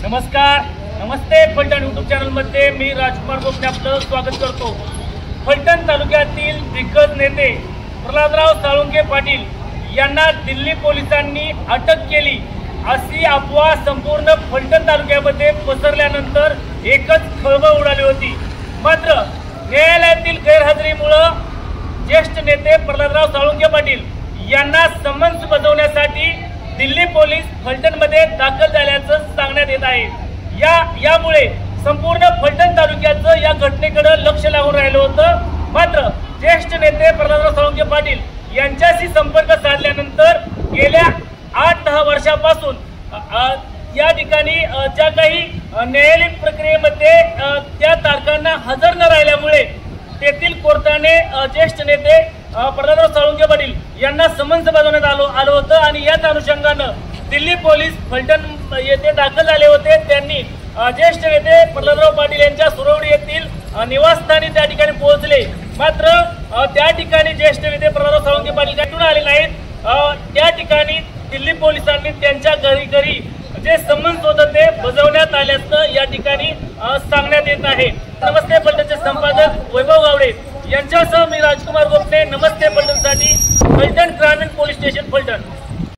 नमस्कार, नमस्ते फलटण यूट्यूब चॅनलमध्ये मी राजकुमार गोपने आपलं स्वागत करतो। फलटण तालुक्यातील दिग्गज नेते प्रल्हादराव साळुंखे पाटील यांना दिल्ली पोलिसांनी अटक केली अशी अफवा संपूर्ण फलटण तालुक्यामध्ये पसरल्यानंतर एकच खळबळ उडाली होती। मात्र न्यायालयातील गैरहजेरीमुळे ज्येष्ठ नेते प्रल्हादराव साळुंखे पाटील यांना समन्स बजावण्यासाठी दिल्ली पोलीस फलटणमध्ये दाखल झाल्याचं सांगण्यात येत आहे। यामुळे संपूर्ण फलटण तालुक्याचं या घटनेकडे लक्ष लागून राहिलं होतं। मात्र ज्येष्ठ नेते प्रल्हादराव साळुंखे पाटील यांच्याशी संपर्क साधल्यानंतर गेल्या 8-10 वर्षापासून या ठिकाणी ज्या काही न्यायालयीन प्रक्रियेमध्ये त्या तारखांना हजर न राहिल्यामुळे तेथील कोर्टाने ज्येष्ठ नेते प्रल्हादराव साळुंखे पाटील यांना समन्स बजावण्यात आलं होतं आणि याच अनुषंगानं दिल्ली पोलीस फलटण येथे दाखल झाले होते। त्यांनी ज्येष्ठ नेते प्रल्हादराव पाटील यांच्या सुरवडी येथील निवासस्थानी त्या ठिकाणी पोहोचले। मात्र त्या ठिकाणी ज्येष्ठ नेते प्रल्हादराव साळुंखे पाटील कुठून आले नाहीत। त्या ठिकाणी दिल्ली पोलिसांनी त्यांच्या घरी जे समन्स होतं ते बजावण्यात आल्याचं या ठिकाणी सांगण्यात येत आहे। नमस्ते फलटणचे संपादक वैभव गावडे यांच्यासह मी राजकुमार गोपने, नमस्ते फलटणसाठी फलटण